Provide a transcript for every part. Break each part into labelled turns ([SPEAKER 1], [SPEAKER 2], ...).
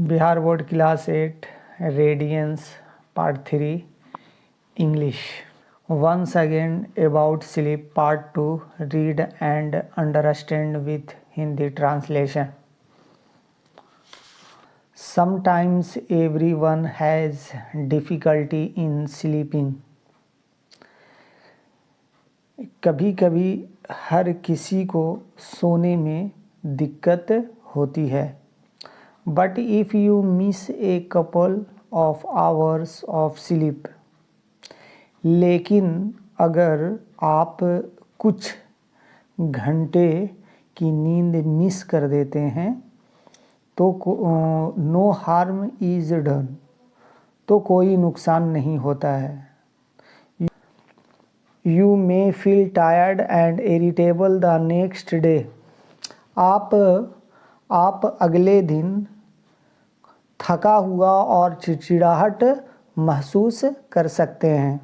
[SPEAKER 1] Bihar board class 8 radiance part 3 English once again about sleep part 2 read and understand with Hindi translation. Sometimes everyone has difficulty in sleeping. कभी कभी हर किसी को सोने में दिक्कत होती है. But if you miss a couple of hours of sleep, लेकिन अगर आप कुछ घंटे की नींद मिस कर देते हैं तो नो हार्म इज डन, तो कोई नुकसान नहीं होता है. You may feel tired and irritable the next day, आप अगले दिन थका हुआ और चिड़चिड़ाहट महसूस कर सकते हैं.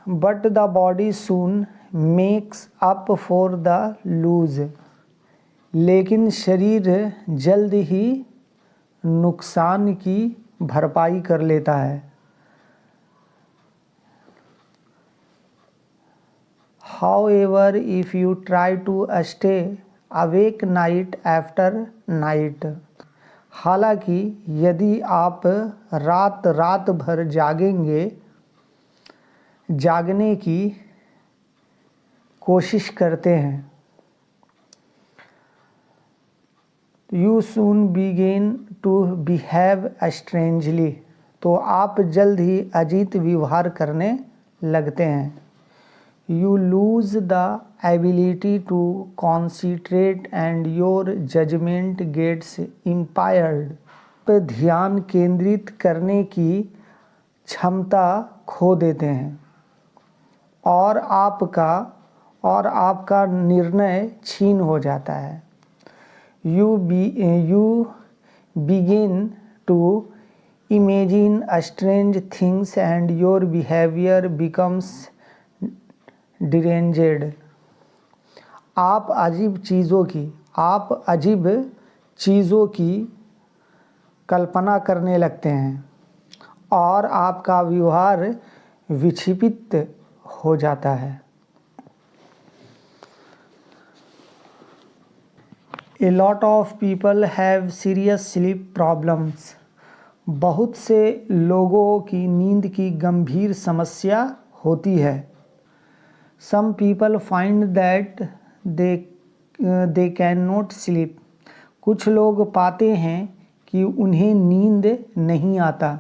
[SPEAKER 1] But the body soon makes up for the loss, लेकिन शरीर जल्द ही नुकसान की भरपाई कर लेता है. However, if you try to stay awake night after night, हालांकि यदि आप रात भर जागने की कोशिश करते हैं, you soon begin to behave strangely, तो आप जल्द ही अजीब व्यवहार करने लगते हैं. You lose the ability to concentrate and your judgment gets impaired. पे ध्यान केंद्रित करने की क्षमता खो देते हैं और आपका निर्णय छीन हो जाता है. You begin to imagine strange things and your behavior becomes डिरेंजेड, आप अजीब चीज़ों की कल्पना करने लगते हैं और आपका व्यवहार विक्षिप्त हो जाता है. A lot of people have serious sleep problems. बहुत से लोगों की नींद की गंभीर समस्या होती है. Some people find that they cannot sleep. कुछ लोग पाते हैं कि उन्हें नींद नहीं आता.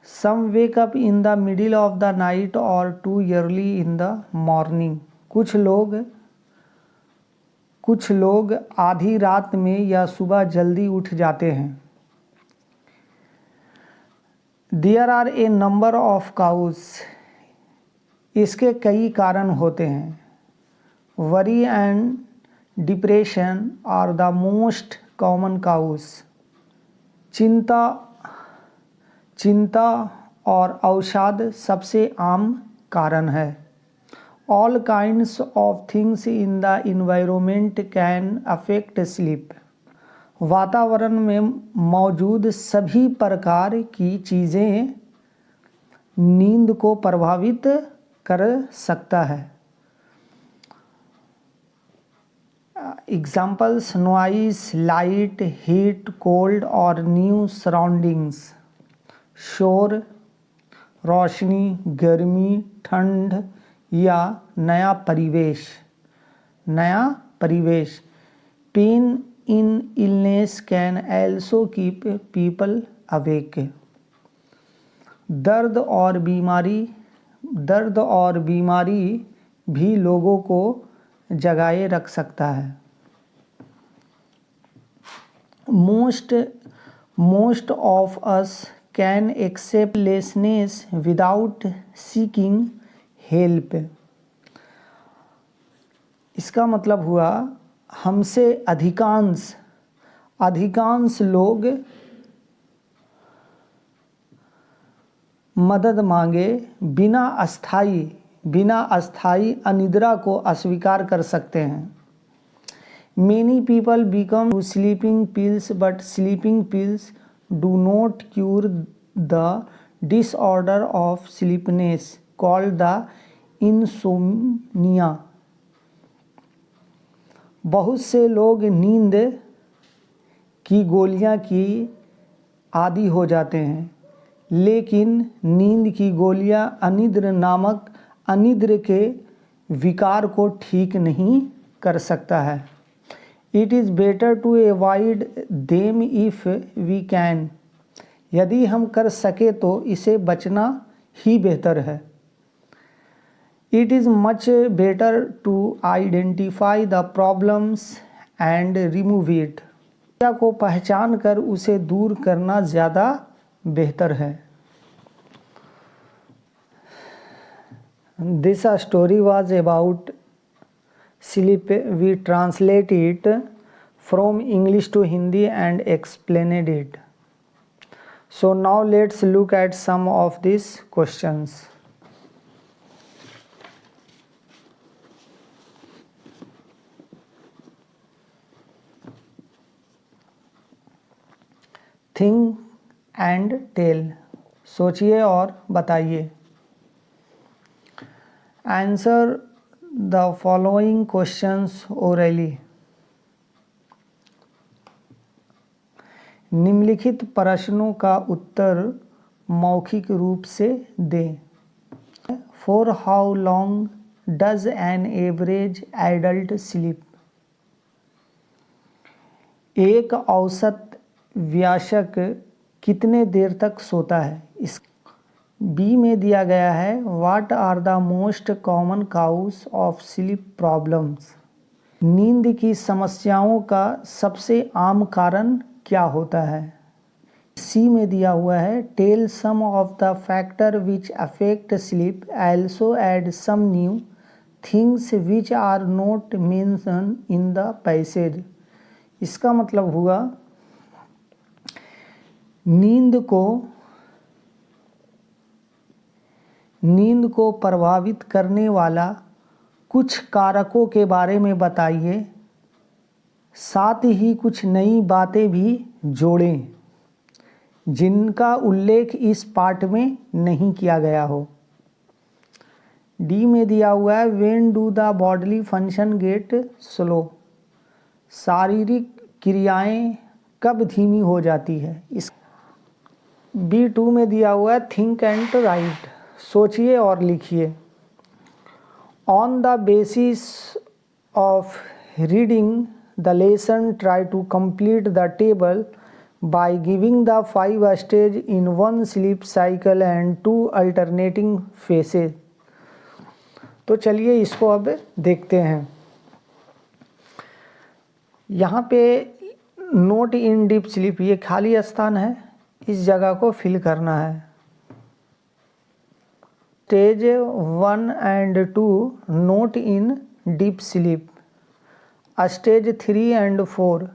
[SPEAKER 1] Some wake up in the middle of the night or too early in the morning. कुछ लोग आधी रात में या सुबह जल्दी उठ जाते हैं. There are a number of causes. इसके कई कारण होते हैं. Worry and depression are the most common cause. चिंता और अवसाद सबसे आम कारण है. All kinds of things in the environment can affect sleep. वातावरण में मौजूद सभी प्रकार की चीज़ें नींद को प्रभावित कर सकता है. Examples noise, light, heat, cold और न्यू सराउंडिंग्स. शोर, रोशनी, गर्मी, ठंड या नया परिवेश. Pain in illness can also keep people awake. दर्द और बीमारी भी लोगों को जगाए रख सकता है. Most of us can accept laziness without seeking help. इसका मतलब हुआ हमसे अधिकांश लोग मदद मांगे बिना अस्थाई अनिद्रा को अस्वीकार कर सकते हैं. Many people become sleeping pills, but sleeping pills do not cure the disorder of sleepiness called the insomnia. बहुत से लोग नींद की गोलियां की आदी हो जाते हैं, लेकिन नींद की गोलियां अनिद्र नामक अनिद्र के विकार को ठीक नहीं कर सकता है. It is better to avoid them if we can. यदि हम कर सके तो इसे बचना ही बेहतर है. It is much better to identify the problems and remove it. समस्या को पहचान कर उसे दूर करना ज़्यादा बेहतर है. This story was about sleep. We translate it from English to Hindi and explained it. So now let's look at some of these questions. Think and tell. सोचिए और बताइए. Answer the following questions orally. निम्नलिखित प्रश्नों का उत्तर मौखिक रूप से दें. For how long does an average adult sleep? एक औसत वयस्क कितने देर तक सोता है? इस बी में दिया गया है what are the most common cause of sleep problems. नींद की समस्याओं का सबसे आम कारण क्या होता है? सी में दिया हुआ है tell some of the factor which affect sleep also add some new things which are not mention in the passage. इसका मतलब हुआ नींद को प्रभावित करने वाला कुछ कारकों के बारे में बताइए, साथ ही कुछ नई बातें भी जोड़ें जिनका उल्लेख इस पाठ में नहीं किया गया हो. डी में दिया हुआ है when do the bodily function get slow. शारीरिक क्रियाएं कब धीमी हो जाती है? इस बी 2 में दिया हुआ है थिंक एंड राइट. सोचिए और लिखिए. On the basis of reading the lesson try to complete the table by giving the 5 stage in 1 sleep cycle and 2 alternating phases. तो चलिए इसको अब देखते हैं. यहाँ पे नोट इन डीप स्लीप ये खाली स्थान है, इस जगह को फिल करना है. Stage 1 and 2 not in deep sleep. Stage 3 and 4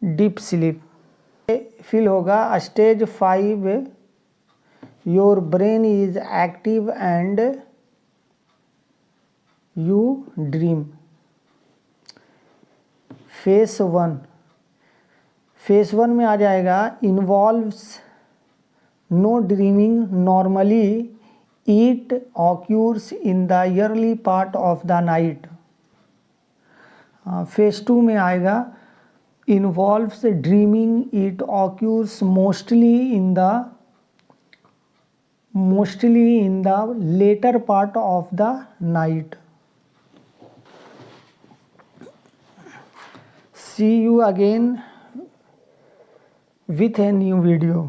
[SPEAKER 1] deep sleep. Fill होगा stage 5 your brain is active and you dream. Phase 1 में आ जाएगा involves no dreaming normally it occurs in the early part of the night. Phase 2 में आएगा involves dreaming it occurs mostly in the later part of the night. See you again with a new video.